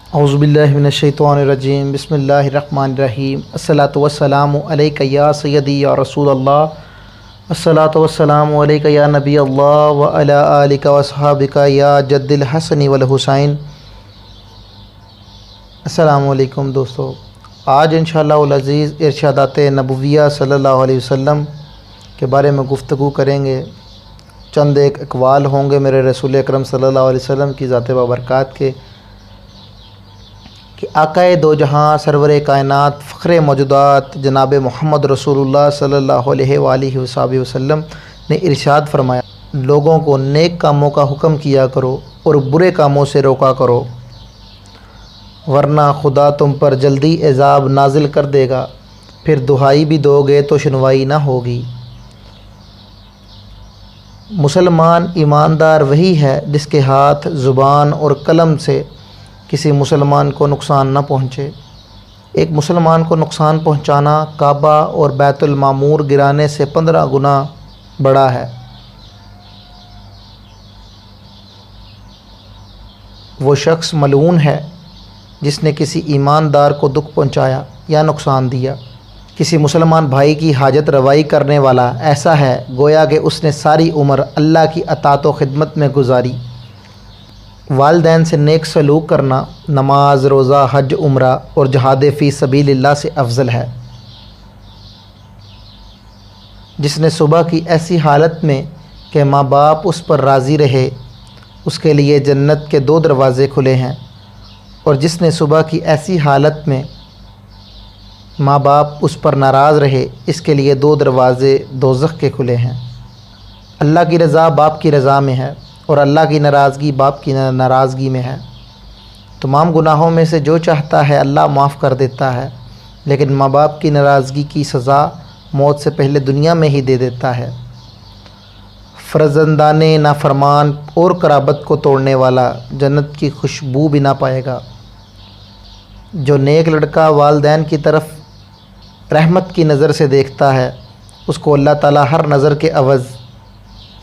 اعوذ باللہ من الشیطان الرجیم بسم اللہ الرحمن الرحیم الصلاۃ والسلام علیک یا سیدی یا رسول اللہ الصلاۃ والسلام علیک یا نبی اللہ وعلی آلک واصحابک یا جد الحسن والحسین۔ السلام علیکم دوستو، آج انشاءاللہ العزیز ارشادات نبویہ صلی اللہ علیہ وسلم کے بارے میں گفتگو کریں گے۔ چند ایک اقوال ہوں گے میرے رسول اکرم صلی اللہ علیہ وسلم کی ذات بابرکات کے کہ آقائے دو جہاں سرور کائنات فخر موجودات جناب محمد رسول اللہ صلی اللہ علیہ وآلہ وصحبہ وسلم نے ارشاد فرمایا، لوگوں کو نیک کاموں کا حکم کیا کرو اور برے کاموں سے روکا کرو، ورنہ خدا تم پر جلدی عذاب نازل کر دے گا، پھر دہائی بھی دو گے تو سنوائی نہ ہوگی۔ مسلمان ایماندار وہی ہے جس کے ہاتھ زبان اور قلم سے کسی مسلمان کو نقصان نہ پہنچے۔ ایک مسلمان کو نقصان پہنچانا کعبہ اور بیت المعمور گرانے سے 15 گنا بڑا ہے۔ وہ شخص ملعون ہے جس نے کسی ایماندار کو دکھ پہنچایا یا نقصان دیا۔ کسی مسلمان بھائی کی حاجت روائی کرنے والا ایسا ہے گویا کہ اس نے ساری عمر اللہ کی اطاعت و خدمت میں گزاری۔ والدین سے نیک سلوک کرنا نماز، روزہ، حج، عمرہ اور جہاد فی سبیل اللہ سے افضل ہے۔ جس نے صبح کی ایسی حالت میں کہ ماں باپ اس پر راضی رہے، اس کے لیے جنت کے 2 دروازے کھلے ہیں، اور جس نے صبح کی ایسی حالت میں ماں باپ اس پر ناراض رہے، اس کے لیے 2 دروازے دوزخ کے کھلے ہیں۔ اللہ کی رضا باپ کی رضا میں ہے اور اللہ کی ناراضگی باپ کی ناراضگی میں ہے۔ تمام گناہوں میں سے جو چاہتا ہے اللہ معاف کر دیتا ہے، لیکن ماں باپ کی ناراضگی کی سزا موت سے پہلے دنیا میں ہی دے دیتا ہے۔ فرزندان نافرمان اور قرابت کو توڑنے والا جنت کی خوشبو بھی نہ پائے گا۔ جو نیک لڑکا والدین کی طرف رحمت کی نظر سے دیکھتا ہے، اس کو اللہ تعالیٰ ہر نظر کے عوض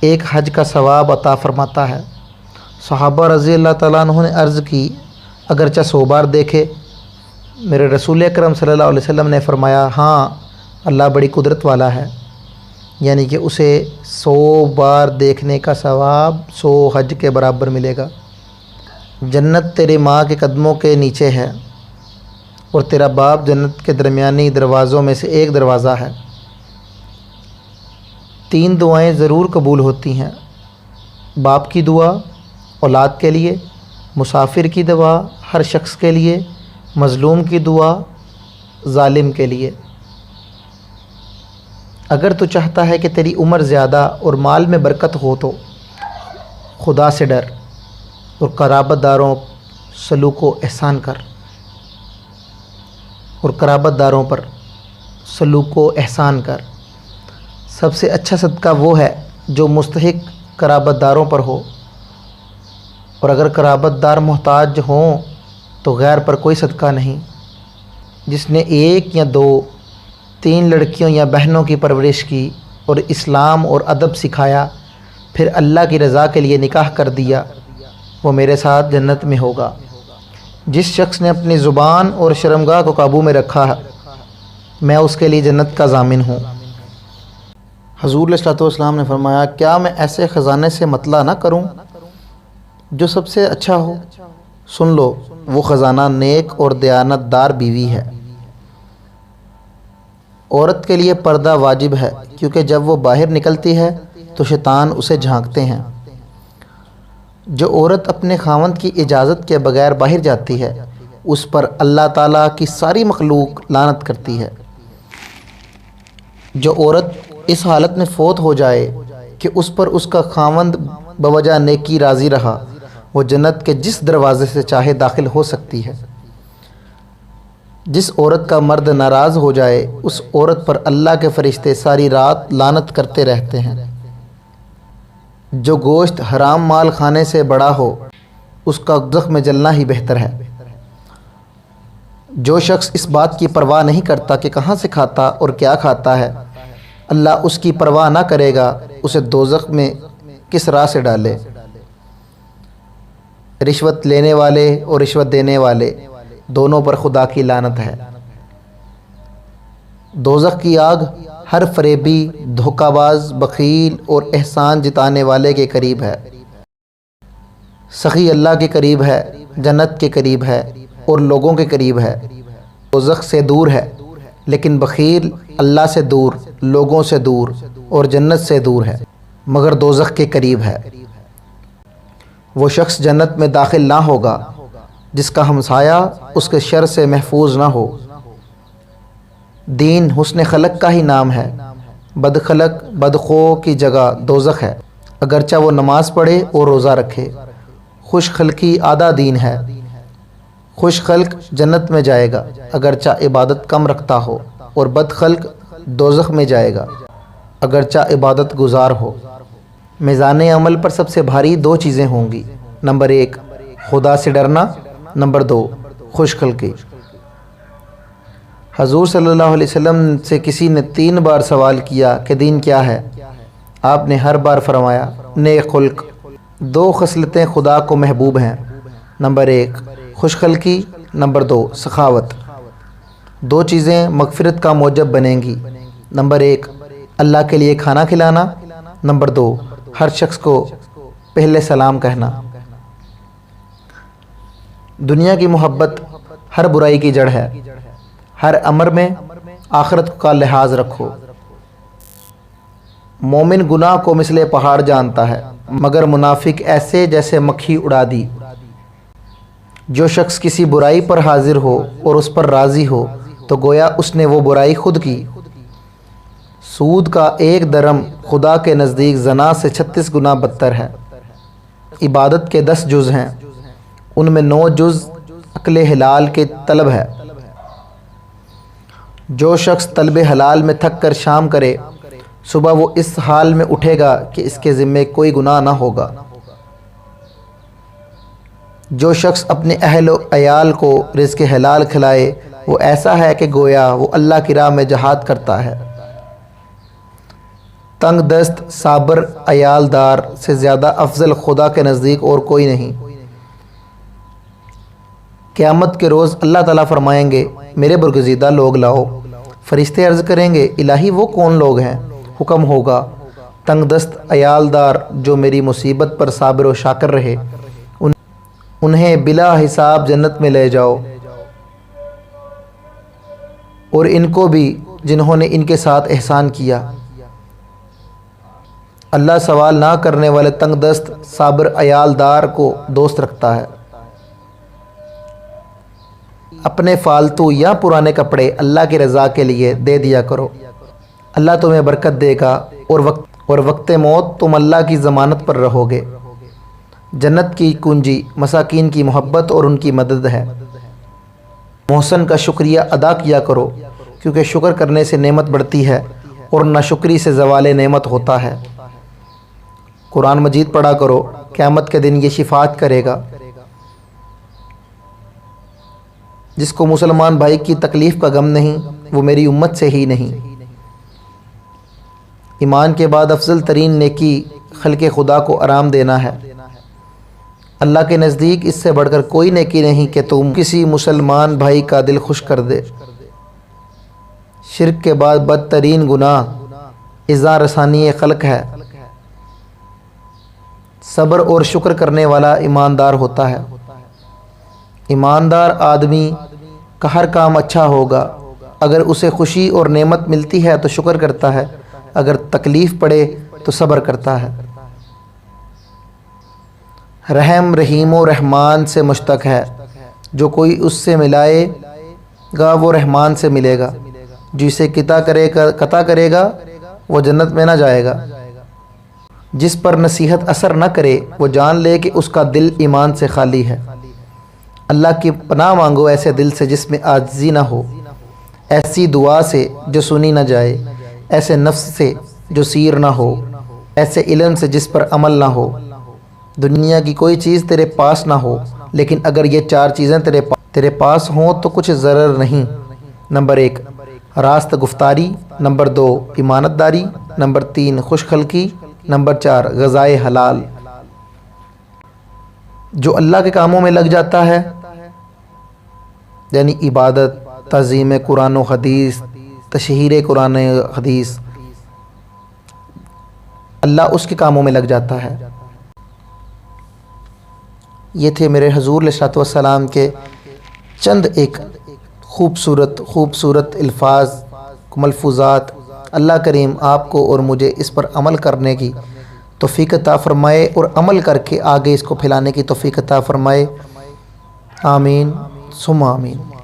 ایک حج کا ثواب عطا فرماتا ہے۔ صحابہ رضی اللہ تعالیٰ عنہ نے عرض کی، اگرچہ 100 بار دیکھے؟ میرے رسول اکرم صلی اللہ علیہ وسلم نے فرمایا، ہاں اللہ بڑی قدرت والا ہے، یعنی کہ اسے 100 بار دیکھنے کا ثواب 100 حج کے برابر ملے گا۔ جنت تیری ماں کے قدموں کے نیچے ہے اور تیرا باپ جنت کے درمیانی دروازوں میں سے ایک دروازہ ہے۔ 3 دعائیں ضرور قبول ہوتی ہیں، باپ کی دعا اولاد کے لیے، مسافر کی دعا ہر شخص کے لیے، مظلوم کی دعا ظالم کے لیے۔ اگر تو چاہتا ہے کہ تیری عمر زیادہ اور مال میں برکت ہو تو خدا سے ڈر اور قرابت داروں سلوک و احسان کر، اور قرابت داروں پر سلوک و احسان کر۔ سب سے اچھا صدقہ وہ ہے جو مستحق قرابت داروں پر ہو، اور اگر قرابت دار محتاج ہوں تو غیر پر کوئی صدقہ نہیں۔ جس نے 1 یا 2، 3 لڑکیوں یا بہنوں کی پرورش کی اور اسلام اور ادب سکھایا، پھر اللہ کی رضا کے لیے نکاح کر دیا، وہ میرے ساتھ جنت میں ہوگا۔ جس شخص نے اپنی زبان اور شرمگاہ کو قابو میں رکھا، میں اس کے لیے جنت کا ضامن ہوں۔ حضور علیہ الصلوۃ والسلام نے فرمایا، کیا میں ایسے خزانے سے مطلع نہ کروں جو سب سے اچھا ہو؟ سن لو، وہ خزانہ نیک اور دیانت دار بیوی ہے۔ عورت کے لیے پردہ واجب ہے، کیونکہ جب وہ باہر نکلتی ہے تو شیطان اسے جھانکتے ہیں۔ جو عورت اپنے خاوند کی اجازت کے بغیر باہر جاتی ہے، اس پر اللہ تعالیٰ کی ساری مخلوق لعنت کرتی ہے۔ جو عورت اس حالت میں فوت ہو جائے کہ اس پر اس کا خاوند بوجہ نیکی راضی رہا، وہ جنت کے جس دروازے سے چاہے داخل ہو سکتی ہے۔ جس عورت کا مرد ناراض ہو جائے، اس عورت پر اللہ کے فرشتے ساری رات لعنت کرتے رہتے ہیں۔ جو گوشت حرام مال کھانے سے بڑا ہو، اس کا دوزخ میں جلنا ہی بہتر ہے۔ جو شخص اس بات کی پرواہ نہیں کرتا کہ کہاں سے کھاتا اور کیا کھاتا ہے، اللہ اس کی پرواہ نہ کرے گا، اسے دوزخ میں کس راہ سے ڈالے۔ رشوت لینے والے اور رشوت دینے والے دونوں پر خدا کی لعنت ہے۔ دوزخ کی آگ ہر فریبی، دھوکہ باز، بخیل اور احسان جتانے والے کے قریب ہے۔ سخی اللہ کے قریب ہے، جنت کے قریب ہے اور لوگوں کے قریب ہے۔ دوزخ سے دور ہے، لیکن بخیل اللہ سے دور، لوگوں سے دور اور جنت سے دور ہے، مگر دوزخ کے قریب ہے۔ وہ شخص جنت میں داخل نہ ہوگا جس کا ہمسایہ اس کے شر سے محفوظ نہ ہو۔ دین حسن خلق کا ہی نام ہے۔ بد خلق، بدخو کی جگہ دوزخ ہے، اگرچہ وہ نماز پڑھے اور روزہ رکھے۔ خوش خلقی آدھا دین ہے۔ خوش خلق جنت میں جائے گا اگرچہ عبادت کم رکھتا ہو، اور بد خلق دوزخ میں جائے گا اگرچہ عبادت گزار ہو۔ میزان عمل پر سب سے بھاری دو چیزیں ہوں گی، نمبر 1 خدا سے ڈرنا، نمبر 2 خوش خلقی۔ حضور صلی اللہ علیہ وسلم سے کسی نے 3 بار سوال کیا کہ دین کیا ہے؟ آپ نے ہر بار فرمایا نیک خلق۔ 2 خصلتیں خدا کو محبوب ہیں، نمبر 1 خوش خلقی، نمبر 2 سخاوت۔ 2 چیزیں مغفرت کا موجب بنیں گی، نمبر 1 اللہ کے لیے کھانا کھلانا، نمبر 2 ہر شخص کو پہلے سلام کہنا۔ دنیا کی محبت ہر برائی کی جڑ ہے۔ ہر امر میں آخرت کا لحاظ رکھو۔ مومن گناہ کو مثل پہاڑ جانتا ہے، مگر منافق ایسے جیسے مکھی اڑا دی۔ جو شخص کسی برائی پر حاضر ہو اور اس پر راضی ہو تو گویا اس نے وہ برائی خود کی۔ سود کا 1 درم خدا کے نزدیک زنا سے 36 گنا بدتر ہے۔ عبادت کے 10 جز ہیں، ان میں 9 جز عقل حلال کے طلب ہے۔ جو شخص طلب حلال میں تھک کر شام کرے، صبح وہ اس حال میں اٹھے گا کہ اس کے ذمے کوئی گناہ نہ ہوگا۔ جو شخص اپنے اہل و عیال کو رزق حلال کھلائے، وہ ایسا ہے کہ گویا وہ اللہ کی راہ میں جہاد کرتا ہے۔ تنگ دست صابر عیال دار سے زیادہ افضل خدا کے نزدیک اور کوئی نہیں۔ قیامت کے روز اللہ تعالیٰ فرمائیں گے میرے برگزیدہ لوگ لاؤ۔ فرشتے عرض کریں گے الہی وہ کون لوگ ہیں؟ حکم ہوگا تنگ دست عیال دار جو میری مصیبت پر صابر و شاکر رہے، انہیں بلا حساب جنت میں لے جاؤ، اور ان کو بھی جنہوں نے ان کے ساتھ احسان کیا۔ اللہ سوال نہ کرنے والے تنگ دست صابر عیال دار کو دوست رکھتا ہے۔ اپنے فالتو یا پرانے کپڑے اللہ کی رضا کے لیے دے دیا کرو، اللہ تمہیں برکت دے گا، اور وقت موت تم اللہ کی ضمانت پر رہو گے۔ جنت کی کنجی مساکین کی محبت اور ان کی مدد ہے۔ محسن کا شکریہ ادا کیا کرو، کیونکہ شکر کرنے سے نعمت بڑھتی ہے اور ناشکری سے زوال نعمت ہوتا ہے۔ قرآن مجید پڑھا کرو، قیامت کے دن یہ شفاعت کرے گا۔ جس کو مسلمان بھائی کی تکلیف کا غم نہیں، وہ میری امت سے ہی نہیں۔ ایمان کے بعد افضل ترین نیکی خلق خدا کو آرام دینا ہے۔ اللہ کے نزدیک اس سے بڑھ کر کوئی نیکی نہیں کہ تم کسی مسلمان بھائی کا دل خوش کر دے۔ شرک کے بعد بدترین گناہ اذا رسانی خلق ہے۔ صبر اور شکر کرنے والا ایماندار ہوتا ہے۔ ایماندار آدمی کا ہر کام اچھا ہوگا۔ اگر اسے خوشی اور نعمت ملتی ہے تو شکر کرتا ہے، اگر تکلیف پڑے تو صبر کرتا ہے۔ رحم رحیم و رحمان سے مشتق ہے۔ جو کوئی اس سے ملائے گا وہ رحمان سے ملے گا، جو اسے قطع کرے گا وہ جنت میں نہ جائے گا۔ جس پر نصیحت اثر نہ کرے وہ جان لے کہ اس کا دل ایمان سے خالی ہے۔ اللہ کی پناہ مانگو ایسے دل سے جس میں عاجزی نہ ہو، ایسی دعا سے جو سنی نہ جائے، ایسے نفس سے جو سیر نہ ہو، ایسے علم سے جس پر عمل نہ ہو۔ دنیا کی کوئی چیز تیرے پاس نہ ہو، لیکن اگر یہ 4 چیزیں تیرے پاس ہوں تو کچھ ضرر نہیں۔ نمبر 1 راست گفتاری، نمبر 2 امانت داری، نمبر 3 خوش خلقی، نمبر 4 غذائے حلال۔ جو اللہ کے کاموں میں لگ جاتا ہے، یعنی عبادت، تعظیم قرآن و حدیث، تشہیر قرآن و حدیث، اللہ اس کے کاموں میں لگ جاتا ہے۔ یہ تھے میرے حضور علیہ الصلوۃ والسلام کے چند ایک خوبصورت الفاظ، ملفوظات۔ اللہ کریم آپ کو اور مجھے اس پر عمل کرنے کی توفیق عطا فرمائے اور عمل کر کے آگے اس کو پھیلانے کی توفیق عطا فرمائے۔ آمین ثم آمین۔